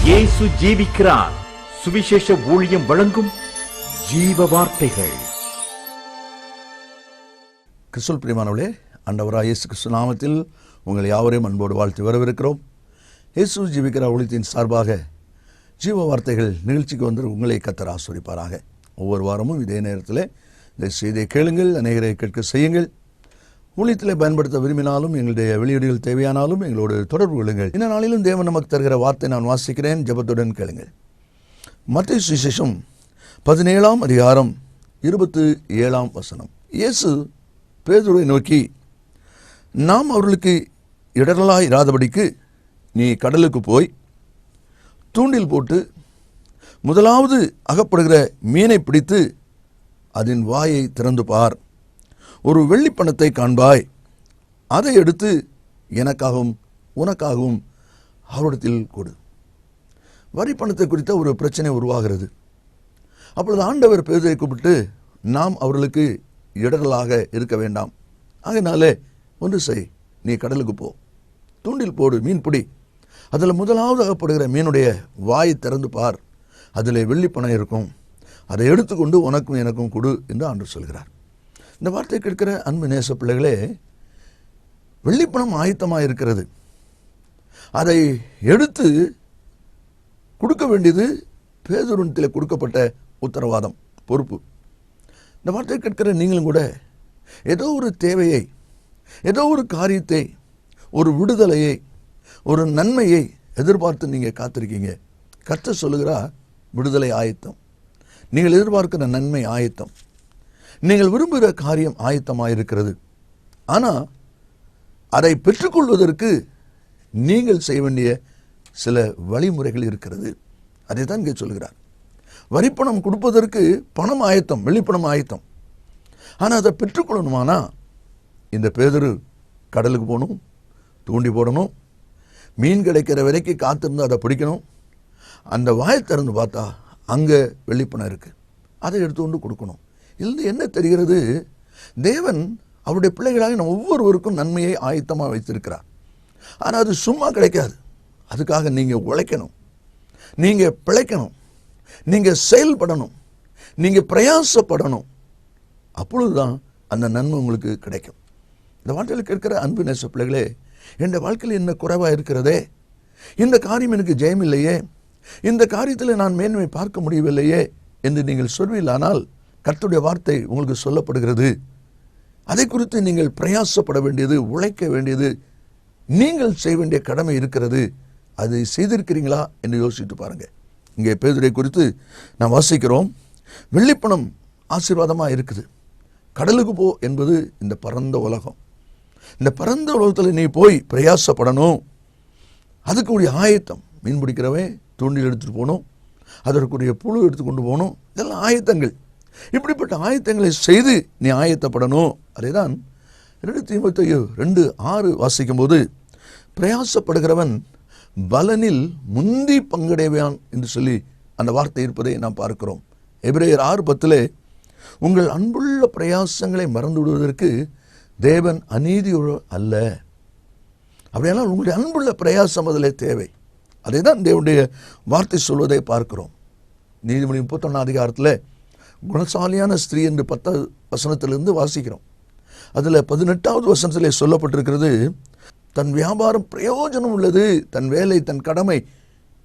இயேசு ஜீவிக்கிறார். சுவிசேஷ ஊழியம் வழங்கும் ஜீவ வார்த்தைகள். கிறிஸ்துவுக்குள் பிரியமானவர்களே, ஆண்டவராகிய இயேசு கிறிஸ்து நாமத்தில் உங்கள் யாவரையும் அன்போடு வாழ்த்து வரவிருக்கிறோம். இயேசு ஜீவிக்கிறார் ஊழியத்தின் சார்பாக ஜீவ வார்த்தைகள் நிகழ்ச்சிக்கு வந்து உங்களை கர்த்தர் ஆசீர்வதிப்பாராக. ஒவ்வொரு வாரமும் இதே நேரத்தில் இந்த செய்தியை கேளுங்கள், அநேகரை கேட்க செய்யுங்கள். ஊழியத்தில் பயன்படுத்த விரும்பினாலும் எங்களுடைய வெளியீடுகள் தேவையானாலும் எங்களோடு தொடர்பு கொள்ளுங்கள். இந்த நாளிலும் தேவன் நமக்கு தருகிற வார்த்தை நான் வாசிக்கிறேன், ஜெபத்துடன் கேளுங்கள். மத்தேயு சுவிசேஷம் 17ஆம் அதிகாரம் 27ஆம் வசனம். இயேசு பேதுருவை நோக்கி, நாம் அவர்களுக்கு இடரலாய் இராதபடிக்கு நீ கடலுக்கு போய் தூண்டில் போட்டு முதலாவது அகப்படுகிற மீனை பிடித்து அதன் வாயை திறந்து பார். ஒரு வெள்ளிப்பணத்தை காண்பாய். அதை எடுத்து எனக்காகவும் உனக்காகவும் அவரிடத்தில் கொடு. வரிப்பணத்தை குறித்த ஒரு பிரச்சனை உருவாகிறது. அப்பொழுது ஆண்டவர் பேதுருவை கூப்பிட்டு, நாம் அவர்களுக்கு இடரலாக இருக்க வேண்டாம், அதனாலே ஒன்று செய், நீ கடலுக்கு போ, தூண்டில் போடு, மீன் பிடி, அதில் முதலாவது அகப்படுகிற மீனுடைய வாயை திறந்து பார், அதில் வெள்ளிப்பணம் இருக்கும், அதை எடுத்துக்கொண்டு உனக்கும் எனக்கும் கொடு என்று ஆண்டவர் சொல்கிறார். இந்த வார்த்தை கேட்கிற அன்பு நேச பிள்ளைகளே, வெள்ளிப்பணம் ஆயத்தமாக இருக்கிறது. அதை எடுத்து கொடுக்க வேண்டியது பேதுருவிடத்தில் கொடுக்கப்பட்ட உத்தரவாதம், பொறுப்பு. இந்த வார்த்தை கேட்கிற நீங்களும் கூட ஏதோ ஒரு தேவையை, ஏதோ ஒரு காரியத்தை, ஒரு விடுதலையை, ஒரு நன்மையை எதிர்பார்த்து நீங்கள் காத்திருக்கீங்க. கர்த்தர் சொல்லுகிறார், விடுதலை ஆயத்தம், நீங்கள் எதிர்பார்க்கிற நன்மை ஆயத்தம், நீங்கள் விரும்புகிற காரியம் ஆயத்தமாக இருக்கிறது. ஆனால் அதை பெற்றுக்கொள்வதற்கு நீங்கள் செய்ய வேண்டிய சில வழிமுறைகள் இருக்கிறது. அதை தான் இங்கே சொல்கிறார். வரிப்பணம் கொடுப்பதற்கு பணம் ஆயத்தம், வெள்ளிப்பணம் ஆயத்தம். ஆனால் அதை பெற்றுக்கொள்ளணுமானா இந்த பேதுரு கடலுக்கு போகணும், தூண்டி போடணும், மீன் கிடைக்கிற வரைக்கும் காத்திருந்து அதை பிடிக்கணும். அந்த வாயை திறந்து பார்த்தா அங்கே வெள்ளிப்பணம் இருக்குது, அதை எடுத்துக்கொண்டு கொடுக்கணும். இதில் என்ன தெரிகிறது? தேவன் அவருடைய பிள்ளைகளாக நம்ம ஒவ்வொருவருக்கும் நன்மையை ஆயத்தமாக வைத்திருக்கிறார். ஆனால் அது சும்மா கிடைக்காது. அதுக்காக நீங்கள் உழைக்கணும், நீங்கள் பிழைக்கணும், நீங்கள் செயல்படணும், நீங்கள் பிரயாசப்படணும். அப்பொழுதுதான் அந்த நன்மை உங்களுக்கு கிடைக்கும். இந்த வாழ்க்கையில் கேட்கிற அன்பு நேச பிள்ளைகளே, என் வாழ்க்கையில் என்ன குறைவாக இருக்கிறதே, இந்த காரியம் எனக்கு ஜெயம் இல்லையே, இந்த காரியத்தில் நான் மேன்மை பார்க்க முடியவில்லையே என்று நீங்கள் சொல்வீர்களானால் கர்த்தருடைய வார்த்தை உங்களுக்கு சொல்லப்படுகிறது. அதை குறித்து நீங்கள் பிரயாசப்பட வேண்டியது, உழைக்க வேண்டியது, நீங்கள் செய்ய வேண்டிய கடமை இருக்கிறது. அதை செய்திருக்கிறீங்களா என்று யோசித்து பாருங்கள். இங்கே பேதுரை குறித்து நாம் வாசிக்கிறோம். வெள்ளிப்பணம் ஆசீர்வாதமாக இருக்குது. கடலுக்கு போ என்பது இந்த பரந்த உலகம். இந்த பரந்த உலகத்தில் நீ போய் பிரயாசப்படணும். அதுக்குரிய ஆயத்தம், மீன் பிடிக்கிறவன் தூண்டில் எடுத்துகிட்டு போகணும், அதற்குரிய புழு எடுத்துக்கொண்டு போகணும், இதெல்லாம் ஆயத்தங்கள். இப்படிப்பட்ட ஆயத்தங்களை செய்து நீ ஆயத்தப்படணும். அதை தான் 2 தீமோத்தேயு 2:6 வாசிக்கும் போது, பிரயாசப்படுகிறவன் பலனில் முந்தி பங்கடைவான் என்று சொல்லி அந்த வார்த்தை இருப்பதை நாம் பார்க்கிறோம். எபிரேயர் 6:10 உங்கள் அன்புள்ள பிரயாசங்களை மறந்து விடுவதற்கு தேவன் அநீதியுள்ள அல்ல. அப்படியானால் உங்களுடைய அன்புள்ள பிரயாசம் அதில் தேவை. அதை தான் தேவனுடைய வார்த்தை சொல்வதை பார்க்கிறோம். நீதிமொழி 31ஆம் அதிகாரத்தில் குணசாலியான ஸ்திரீ என்று 10வது வசனத்திலிருந்து வாசிக்கிறோம். அதில் 18வது வசனத்திலே சொல்லப்பட்டிருக்கிறது, தன் வியாபாரம் பிரயோஜனம் உள்ளது, தன் வேலை, தன் கடமை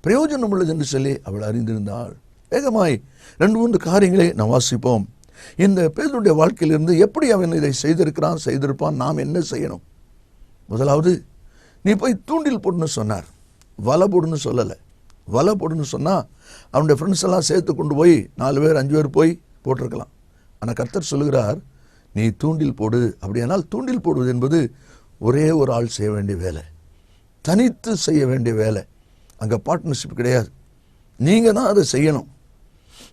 பிரயோஜனம் உள்ளது என்று சொல்லி அவள் அறிந்திருந்தாள். வேகமாய் 2-3 காரியங்களை நாம் வாசிப்போம். இந்த பேதுருடைய வாழ்க்கையிலிருந்து எப்படி அவன் இதை செய்திருப்பான், நாம் என்ன செய்யணும்? முதலாவது, நீ போய் தூண்டில் போடுன்னு சொன்னார், வலை போடுன்னு சொல்லலை. வலை போடுன்னு சொன்னால் அவனுடைய ஃப்ரெண்ட்ஸ் எல்லாம் சேர்த்து கொண்டு போய் 4 பேர் 5 பேர் போய் போட்டிருக்கலாம். ஆனால் கர்த்தர் சொல்லுகிறார், நீ தூண்டில் போடு. அப்படியானால் தூண்டில் போடுவது என்பது ஒரே ஒரு ஆள் செய்ய வேண்டிய வேலை, தனித்து செய்ய வேண்டிய வேலை. அங்கே பார்ட்னர்ஷிப் கிடையாது. நீங்கள் தான் அதை செய்யணும்,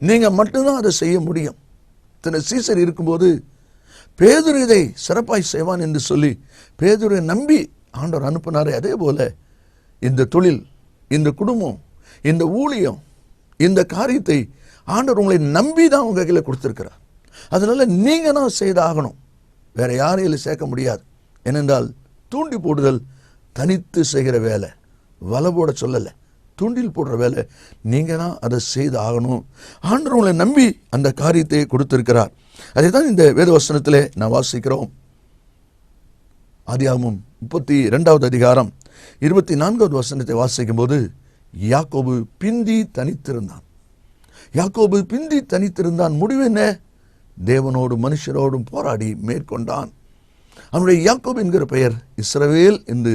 நீங்கள் மட்டும்தான் அதை செய்ய முடியும். இத்தனை சீசர் இருக்கும்போது பேதுரு இதை சிறப்பாய் செய்வான் என்று சொல்லி பேதுரை நம்பி ஆண்டவர் அனுப்பினாரே, அதே போல இந்த தொழில், இந்த குடும்பம், இந்த ஊழியம், இந்த காரியத்தை ஆண்டவர் உங்களை நம்பி தான் உங்கள் கையில் கொடுத்துருக்கிறார். அதனால் நீங்கள் தான் செய்தாகணும், வேறு யாரையும் சேர்க்க முடியாது. ஏனென்றால் தூண்டி போடுதல் தனித்து செய்கிற வேலை, வலை போட சொல்லலை, தூண்டில் போடுற வேலை. நீங்கள் தான் அதை செய்து ஆகணும். ஆண்டவர் உங்களை நம்பி அந்த காரியத்தை கொடுத்திருக்கிறார். அதை தான் இந்த வேத வசனத்திலே நான் வாசிக்கிறோம். ஆதியாகமம் 32வது அதிகாரம் 24வது வசனத்தை வாசிக்கும் போது, யாக்கோபு பிந்தி தனித்திருந்தான். யாக்கோபு பிந்தி தனித்திருந்தான். முடிவு என்ன? தேவனோடும் மனுஷரோடும் போராடி மேற்கொண்டான். அவனுடைய யாக்கோபு என்கிற பெயர் இஸ்ரவேல் என்று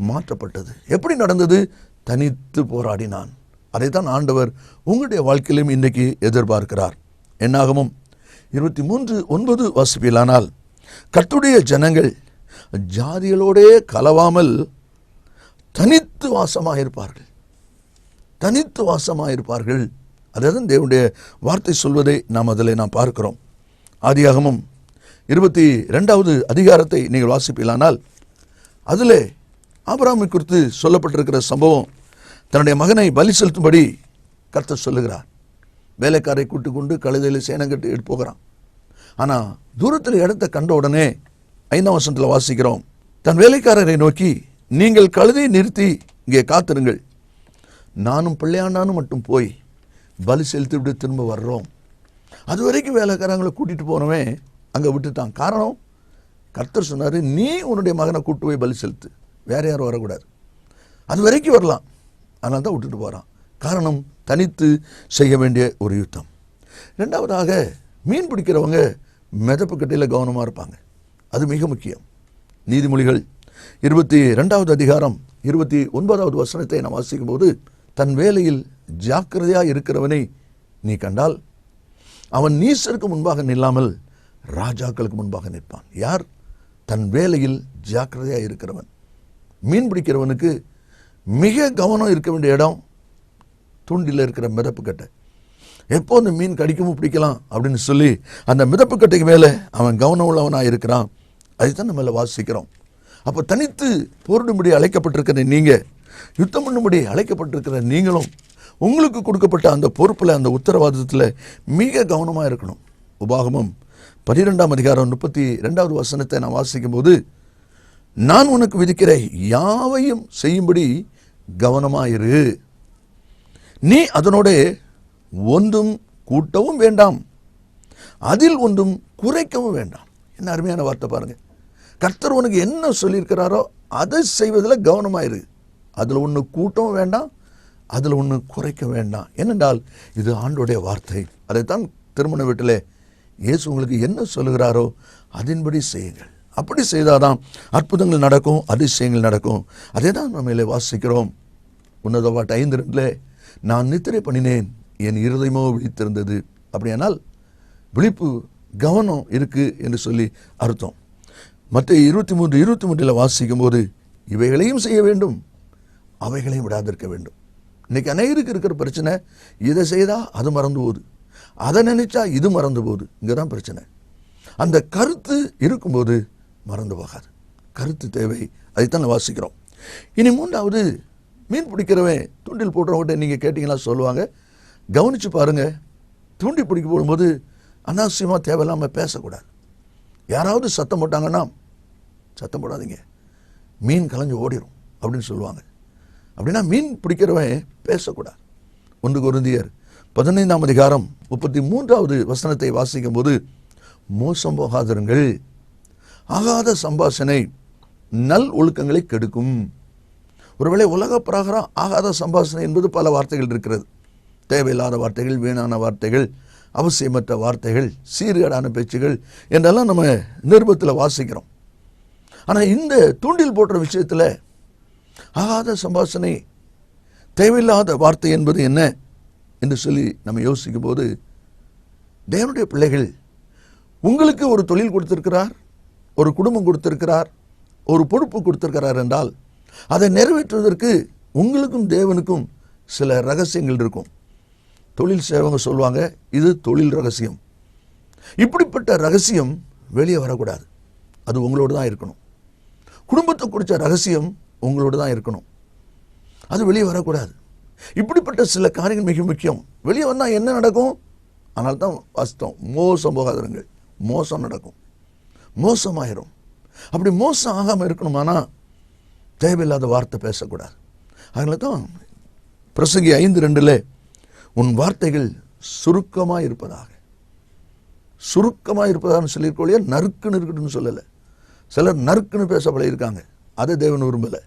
மாற்றப்பட்டது. எப்படி நடந்தது? தனித்து போராடினான். அதைத்தான் ஆண்டவர் உங்களுடைய வாழ்க்கையிலும் இன்றைக்கு எதிர்பார்க்கிறார். என்னாகமும் 23:9 வாசிப்பிலானால், கர்த்தருடைய ஜனங்கள் ஜாதிகளோடே கலவாமல் தனித்து வாசமாக இருப்பார்கள். தனித்து வாசமாக இருப்பார்கள். அதான் தேவனுடைய வார்த்தை சொல்வதை நாம் பார்க்கிறோம். ஆதியாகமம் 22வது அதிகாரத்தை நீங்கள் வாசிப்பீர்களானால், அதில் ஆபிரகாமை குறித்து சொல்லப்பட்டிருக்கிற சம்பவம், தன்னுடைய மகனை பலி செலுத்தும்படி கர்த்தர் சொல்லுகிறார். வேலைக்காரை கூட்டு கொண்டு கழுதையில் சேனம் கட்டி எடுத்து போகிறான். ஆனால் தூரத்தில் இடத்தை கண்ட உடனே 5ஆம் வசனத்தில் வாசிக்கிறோம், தன் வேலைக்காரரை நோக்கி, நீங்கள் கழுதையை நிறுத்தி இங்கே காத்திருங்கள், நானும் பிள்ளையாண்டானும் மட்டும் போய் பலி செலுத்தி விட்டு திரும்ப வர்றோம். அது வரைக்கும் வேலைக்காரங்களை கூட்டிகிட்டு போனவன் அங்கே விட்டுட்டான். காரணம், கர்த்தர் சொன்னார், நீ உன்னுடைய மகனை கூட்டு போய் பலி செலுத்து, வேற யாரும் வரக்கூடாது. அது வரைக்கும் வரலாம், அதனால தான் விட்டுட்டு போகிறான். காரணம், தனித்து செய்ய வேண்டிய ஒரு யுத்தம். ரெண்டாவதாக, மீன் பிடிக்கிறவங்க மிதப்பு கட்டையில் கவனமாக இருப்பாங்க. அது மிக முக்கியம். நீதிமொழிகள் 22வது அதிகாரம் 29வது வசனத்தை நாம் வாசிக்கும் போது, தன் வேலையில் ஜாக்கிரதையாக இருக்கிறவனை நீ கண்டால் அவன் நீசருக்கு முன்பாக நில்லாமல் ராஜாக்களுக்கு முன்பாக நிற்பான். யார்? தன் வேலையில் ஜாக்கிரதையாக இருக்கிறவன். மீன் பிடிக்கிறவனுக்கு மிக கவனம் இருக்க வேண்டிய இடம் தூண்டில் இருக்கிற மிதப்பு கட்டை. எப்போ அந்த மீன் கடிக்கவும் பிடிக்கலாம் அப்படின்னு சொல்லி அந்த மிதப்பு கட்டைக்கு மேலே அவன் கவனம் உள்ளவனாக இருக்கிறான். அதைத்தான் நம்ம வாசிக்கிறோம். அப்போ தனித்து போரிடும்படி அழைக்கப்பட்டிருக்கிற நீங்கள், யுத்தம் பண்ணும்படி அழைக்கப்பட்டிருக்கிற நீங்களும் உங்களுக்கு கொடுக்கப்பட்ட அந்த பொறுப்பில், அந்த உத்தரவாதத்தில் மிக கவனமாக இருக்கணும். உபாகமம் 12ஆம் அதிகாரம் 32வது வசனத்தை நான் வாசிக்கும் போது, நான் உனக்கு விதிக்கிற யாவையும் செய்யும்படி கவனமாயிரு, நீ அதனோட ஒன்றும் கூட்டவும் வேண்டாம், அதில் ஒன்றும் குறைக்கவும் வேண்டாம். என்ன அருமையான வார்த்தை பாருங்க. கர்த்தர் உனக்கு என்ன சொல்லியிருக்கிறாரோ அதை செய்வதில் கவனமாயிரு. அதில் ஒன்று கூட்டவும் வேண்டாம், அதில் ஒன்று குறைக்க வேண்டாம். ஏனென்றால் இது ஆண்டோடைய வார்த்தை. அதைத்தான் திருமண வீட்டில் இயேசு உங்களுக்கு என்ன சொல்லுகிறாரோ அதன்படி செய்யுங்கள். அப்படி செய்தாதான் அற்புதங்கள் நடக்கும், அதிசயங்கள் நடக்கும். அதே தான் நம்ம வாசிக்கிறோம். உன்னத பாட்டு 5:2, நான் நித்திரை பண்ணினேன், என் இருதயமோ விழித்திருந்தது. அப்படியானால் விழிப்பு, கவனம் இருக்கு என்று சொல்லி அர்த்தம். மற்ற 23:23 வாசிக்கும் போது, இவைகளையும் செய்ய வேண்டும், அவைகளையும் விடாதிருக்க வேண்டும். இன்னைக்கு அநேகருக்கு இருக்கிற பிரச்சனை, இதை செய்தால் அது மறந்து போகுது, அதை நினைச்சா இது மறந்து போகுது. இங்கே தான் பிரச்சனை. அந்த கருத்து இருக்கும்போது மறந்து போகாது. கருத்து தேவை. அதைத்தான் வாசிக்கிறோம். இனி 3வது, மீன் பிடிக்கிறவன் தூண்டில் போடுறவங்கிட்ட நீங்கள் கேட்டிங்களா சொல்லுவாங்க. கவனித்து பாருங்கள். தூண்டி பிடிக்க போடும்போது அனாவசியமாக தேவையில்லாமல் பேசக்கூடாது. யாராவது சத்தம் போட்டாங்கன்னா சத்தம் போடாதீங்க, மீன் கலைஞ்சு ஓடிடும் அப்படின்னு சொல்லுவாங்க. அப்படின்னா மீன் பிடிக்கிறவன் பேசக்கூடாது. 1 கொரிந்தியர் 15ஆம் அதிகாரம் 33வது வசனத்தை வாசிக்கும் போது, மோசம் போகாதிருங்கள், ஆகாத சம்பாஷணை நல் ஒழுக்கங்களை கெடுக்கும். ஒருவேளை உலக பிரகாரம் ஆகாத சம்பாஷணை என்பது பல வார்த்தைகள் இருக்கிறது. தேவையில்லாத வார்த்தைகள், வீணான வார்த்தைகள், அவசியமற்ற வார்த்தைகள், சீர்கேடான பேச்சுகள் என்றெல்லாம் நம்ம நிருபத்தில் வாசிக்கிறோம். ஆனால் இந்த தூண்டில் போடுற விஷயத்தில் ஆகாத சம்பாஷணை, தேவையில்லாத வார்த்தை என்பது என்ன என்று சொல்லி நம்ம யோசிக்கும் போது, தேவனுடைய பிள்ளைகள், உங்களுக்கு ஒரு தொழில் கொடுத்திருக்கிறார், ஒரு குடும்பம் கொடுத்திருக்கிறார், ஒரு பொறுப்பு கொடுத்திருக்கிறார் என்றால் அதை நிறைவேற்றுவதற்கு உங்களுக்கும் தேவனுக்கும் சில ரகசியங்கள் இருக்கும். தொழில் செய்வங்க சொல்லுவாங்க, இது தொழில் ரகசியம். இப்படிப்பட்ட ரகசியம் வெளியே வரக்கூடாது. அது உங்களோடு தான் இருக்கணும். குடும்பத்தை குறித்த ரகசியம் உங்களோடு தான் இருக்கணும். அது வெளியே வரக்கூடாது. இப்படிப்பட்ட சில காரியங்கள் மிக முக்கியம். வெளியே வந்தால் என்ன நடக்கும்? ஆனால் தான் வாஸ்தவம், மோசம் போகாதிருங்கள், மோசம் நடக்கும், மோசமாயிரும். அப்படி மோசம் ஆகாமல் இருக்கணுமானா தேவையில்லாத வார்த்தை பேசக்கூடாது. அதனால தான் பிரசங்கி 5:2 உன் வார்த்தைகள் சுருக்கமாக இருப்பதாக. சுருக்கமாக இருப்பதான்னு சொல்லியிருக்கோம், நறுக்குன்னு இருக்கட்டும்னு சொல்லலை. சிலர் நறுக்குன்னு பேச பழகிருக்காங்க, அதை தேவன் விரும்பலை.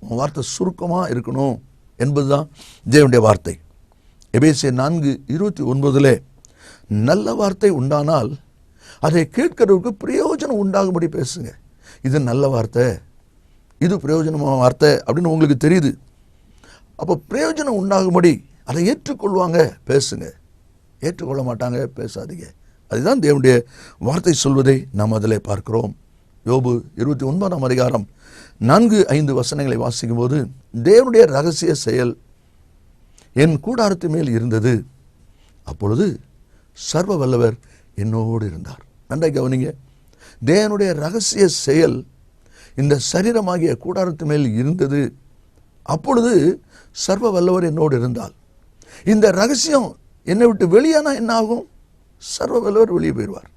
உன் வார்த்தை சுருக்கமாக இருக்கணும் என்பதுதான் தேவனுடைய வார்த்தை. எபேசியர் 4:29 நல்ல வார்த்தை உண்டானால் அதை கேட்கிறவருக்கு பிரயோஜனம் உண்டாகும்படி பேசுங்க. இது நல்ல வார்த்தை, இது பிரயோஜனமான வார்த்தை அப்படின்னு உங்களுக்கு தெரியுது. அப்போ பிரயோஜனம் உண்டாகும்படி அதை ஏற்றுக்கொள்வாங்க, பேசுங்க. ஏற்றுக்கொள்ள மாட்டாங்க, பேசாதீங்க. அதுதான் தேவனுடைய வார்த்தை சொல்வதை நாம் அதில் பார்க்கிறோம். யோபு 29ஆம் அதிகாரம் 4-5 வசனங்களை வாசிக்கும் போது, தேவனுடைய ரகசிய செயல் என் கூடாரத்து மேல் இருந்தது, அப்பொழுது சர்வ வல்லவர் என்னோடு இருந்தார். நன்றாக கவனிங்க, தேவனுடைய ரகசிய செயல் இந்த சரீரமாகிய கூடாரத்து மேல் இருந்தது, அப்பொழுது சர்வ வல்லவர் என்னோடு இருந்தால். இந்த ரகசியம் என்னை விட்டு வெளியானா என்ன ஆகும்? சர்வ வல்லவர் வெளியே போயிடுவார்.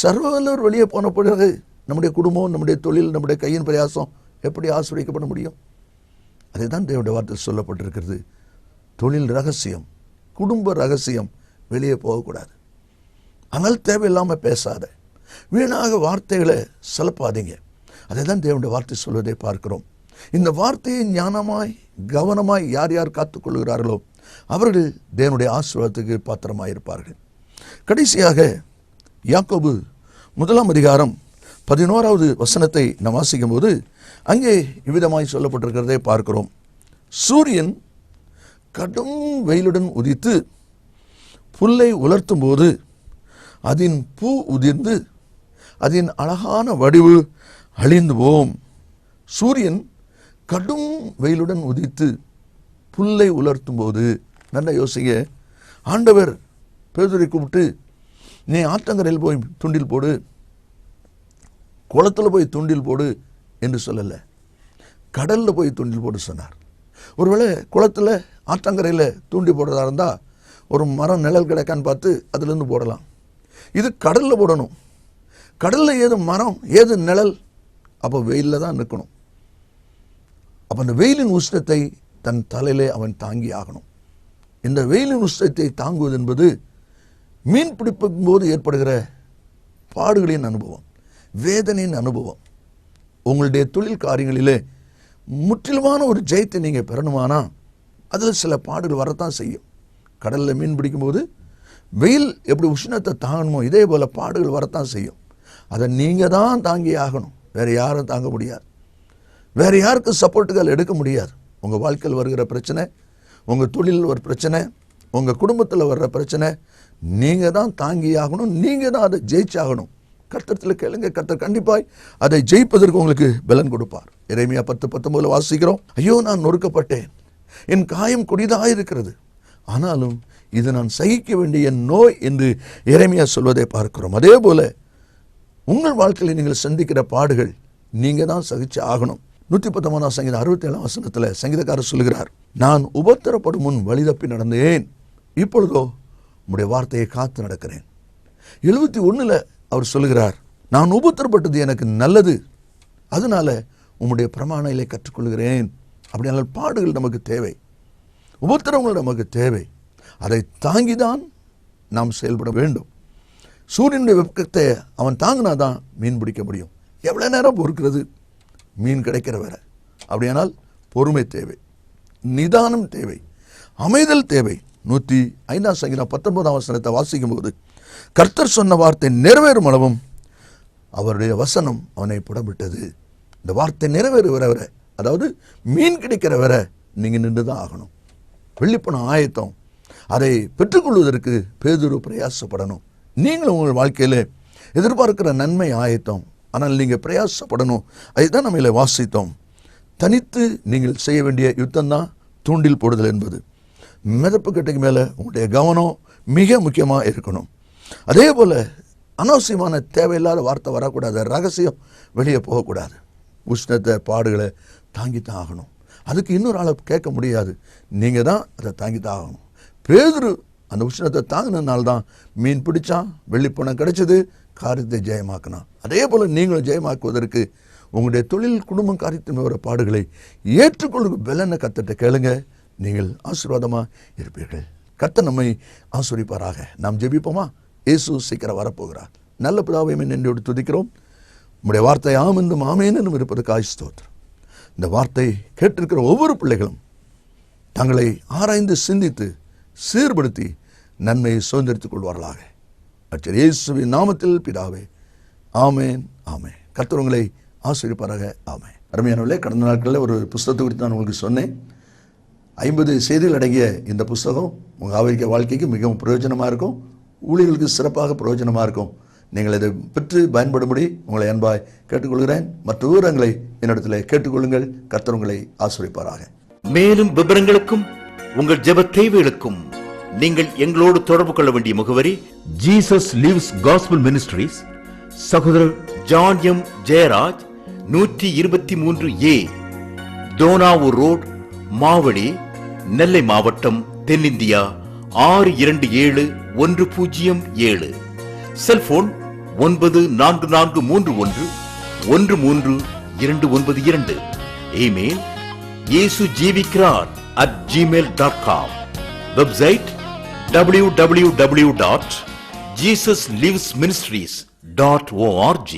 சர்வ வல்லவர் வெளியே போன பிறகு நம்முடைய குடும்பம், நம்முடைய தொழில், நம்முடைய கையின் பிரயாசம் எப்படி ஆசீர்வதிக்கப்பட முடியும்? அதை தான் தேவனுடைய வார்த்தை சொல்லப்பட்டிருக்கிறது. தொழில் ரகசியம், குடும்ப ரகசியம் வெளியே போகக்கூடாது. ஆனால் தேவையில்லாமல் பேசாத, வீணாக வார்த்தைகளை சலப்பாதீங்க. அதை தான் தேவனுடைய வார்த்தை சொல்வதை பார்க்கிறோம். இந்த வார்த்தையை ஞானமாய் கவனமாய் யார் யார் காத்துக்கொள்கிறார்களோ அவர்கள் தேவனுடைய ஆசீர்வாதத்துக்கு பாத்திரமாயிருப்பார்கள். கடைசியாக யாக்கோபு 1ஆம் அதிகாரம் 11வது வசனத்தை நாம் வாசிக்கும் போது அங்கே இவ்விதமாய் சொல்லப்பட்டிருக்கிறதை பார்க்கிறோம். சூரியன் கடும் வெயிலுடன் உதித்து புல்லை உலர்த்தும் போது அதன் பூ உதிர்ந்து அதன் அழகான வடிவு அழிந்து போம். சூரியன் கடும் வெயிலுடன் உதித்து புல்லை உலர்த்தும் போது, நல்ல யோசிங்க, ஆண்டவர் பேதுரை கூப்பிட்டு நீ ஆற்றங்கரையில் போய் துண்டில் போடு, குளத்தில் போய் துண்டில் போடு என்று சொல்லலை, கடலில் போய் துண்டில் போடு சொன்னார். ஒருவேளை குளத்தில் ஆற்றங்கரையில் தூண்டி போடுறதா இருந்தால் ஒரு மரம் நிழல் கிடைக்கான்னு பார்த்து அதுலேருந்து போடலாம். இது கடலில் போடணும். கடலில் ஏது மரம், ஏது நிழல்? அப்போ வெயிலில் தான் நிற்கணும். அப்போ அந்த வெயிலின் உஷ்ணத்தை தன் தலையிலே அவன் தாங்கி ஆகணும். இந்த வெயிலின் உஷ்ணத்தை தாங்குவது என்பது மீன் பிடிக்கும் போது ஏற்படுகிற பாடுகளின் அனுபவம், வேதனையின் அனுபவம். உங்களுடைய தொழில் காரியங்களிலே முற்றிலுமான ஒரு ஜெயத்தை நீங்கள் பெறணுமானா அதில் சில பாடுகள் வரத்தான் செய்யும். கடலில் மீன் பிடிக்கும்போது வெயில் எப்படி உஷ்ணத்தை தாங்கணுமோ இதே போல் பாடுகள் வரத்தான் செய்யும். அதை நீங்கள் தான் தாங்கி ஆகணும், வேறு யாரும் தாங்க முடியாது. வேறு யாருக்கும் சப்போர்ட்டுகள் எடுக்க முடியாது. உங்கள் வாழ்க்கையில் வருகிற பிரச்சனை, உங்கள் தொழிலில் ஒரு பிரச்சனை, உங்கள் குடும்பத்தில் வர்ற பிரச்சனை நீங்கள் தான் தாங்கி ஆகணும், நீங்கள் தான் அதை ஜெயிச்சாகணும். கர்த்தத்தில் கேளுங்க, கர்த்தர் கண்டிப்பாய் அதை ஜெயிப்பதற்கு உங்களுக்கு பலன் கொடுப்பார். எரேமியா 10:19 வாசிக்கிறோம், ஐயோ நான் நொறுக்கப்பட்டேன், என் காயம் கொடிதாக இருக்கிறது, ஆனாலும் இது நான் சகிக்க வேண்டிய நோய் என்று எரேமியா சொல்வதை பார்க்கிறோம். அதே போல உங்கள் வாழ்க்கையில் நீங்கள் சந்திக்கிற பாடுகள் நீங்கள் தான் சகிச்சு ஆகணும். 119ஆம் சங்கீதம் 67ஆம் வசனத்தில் சங்கீதக்காரர் சொல்கிறார், நான் உபத்திரப்படும் முன் வழிதப்பி நடந்தேன், இப்பொழுதோ உம்முடைய வார்த்தையை காத்து நடக்கிறேன். 71 அவர் சொல்கிறார், நான் உபத்திரப்பட்டது எனக்கு நல்லது, அதனால உம்முடைய பிரமாணங்களை கற்றுக்கொள்கிறேன். அப்படியானால் பாடுகள் நமக்கு தேவை, உபத்திரங்கள் நமக்கு தேவை. அதை தாங்கிதான் நாம் செயல்பட வேண்டும். சூரியனுடைய வெப்பத்தை அவன் தாங்கினாதான் மீன் பிடிக்க முடியும். எவ்வளோ நேரம் பொறுக்கிறது? மீன் கிடைக்கிற வரை. அப்படியானால் பொறுமை தேவை, நிதானம் தேவை, அமைதல் தேவை. 105ஆம் சங்கீதம் 19ஆம் வசனத்தை வாசிக்கும் போது, கர்த்தர் சொன்ன வார்த்தை நிறைவேறும் அளவும் அவருடைய வசனம் அவனை புடமிட்டது. இந்த வார்த்தை நிறைவேறுகிற வரை, அதாவது மீன் கிடைக்கிற வரை நீங்கள் நின்று தான் ஆகணும். வெள்ளிப்பணம் ஆயத்தம், அதை பெற்றுக்கொள்வதற்கு பேதுரு பிரயாசப்படணும். நீங்களும் உங்கள் வாழ்க்கையில் எதிர்பார்க்கிற நன்மை ஆயத்தம், ஆனால் நீங்கள் பிரயாசப்படணும். அதுதான் நம்ம இதில் வாசித்தோம். தனித்து நீங்கள் செய்ய வேண்டிய யுத்தம் தான் தூண்டில் போடுதல் என்பது. மிதப்பு கட்டைக்கு மேலே உங்களுடைய கவனம் மிக முக்கியமாக இருக்கணும். அதே போல் அனாவசியமான தேவையில்லாத வார்த்தை வரக்கூடாது, ரகசியம் வெளியே போகக்கூடாது. உஷ்ணத்தை பாடுகளை தாங்கித்தான் ஆகணும். அதுக்கு இன்னொரு ஆளை கேட்க முடியாது, நீங்கள் தான் அதை தாங்கித்தான் ஆகணும். பேதுரு அந்த உஷ்ணத்தை தாங்கினதுனால்தான் மீன் பிடிச்சான், வெள்ளிப்பணம் கிடைச்சது, காரியத்தை ஜெயமாக்கினான். அதே போல் நீங்களும் ஜெயமாக்குவதற்கு உங்களுடைய தொழில், குடும்பம், காரியத்தின் வர பாடுகளை ஏற்றுக்கொள்ளுங்க. பலனை கர்த்தர்ட்ட கேளுங்க, நீங்கள் ஆசீர்வாதமாக இருப்பீர்கள். கர்த்தர் நம்மை ஆசீர்வதிப்பாராக. நாம் ஜெபிப்போமா? இயேசு சீக்கிரம் வரப்போகிறார். நல்ல பிதாவே, நன்றியோடு துதிக்கிறோம். உம்முடைய வார்த்தை ஆம் என்றும் ஆமேன் என்றும் இருப்பதற்காக ஸ்தோத்திரம். இந்த வார்த்தை கேட்டிருக்கிற ஒவ்வொரு பிள்ளைகளும் தங்களை ஆராய்ந்து சிந்தித்து சீர்படுத்தி நன்மையை சுதந்திரித்துக் கொள்வார்களாக. கர்த்தர் இயேசுவின் நாமத்தில் பிதாவே, ஆமேன் ஆமேன். கர்த்தர் உங்களை ஆசீர்வதிப்பாராக. ஆமேன். அருமையானவர்களே, கடந்த நாட்களில் ஒரு புஸ்தகத்தை குறித்து நான் உங்களுக்கு சொன்னேன். 50 செய்திகள் அடங்கிய இந்த புஸ்தகம் உங்கள் ஆவிக்குரிய வாழ்க்கைக்கு மிகவும் பிரயோஜனமாக இருக்கும். ஊழியர்களுக்கு சிறப்பாக பிரயோஜனமாக இருக்கும். நீங்கள் இதை பெற்று பயன்படும்படி உங்களை அன்பாய் கேட்டுக்கொள்கிறேன். மற்ற விவரங்களை என்னிடத்தில் கேட்டுக்கொள்ளுங்கள். கர்த்தர் உங்களை ஆசீர்வதிப்பாராக. மேலும் விவரங்களுக்கும் உங்கள் ஜெப தேவைகளுக்கும் நீங்கள் எங்களோடு தொடர்பு கொள்ள வேண்டிய முகவரி: ஜீசஸ் லிவ்ஸ் காஸ்பல் மினிஸ்ட்ரீஸ், சகோதரர் John M Jeyaraj, 123A Dohnavur road, Mavadi, Nellai மாவட்டம், தென்னிந்தியா 627107. Cellphone 9443113292. Email yesujivikaran@gmail.com. Website www.jesuslivesministries.org.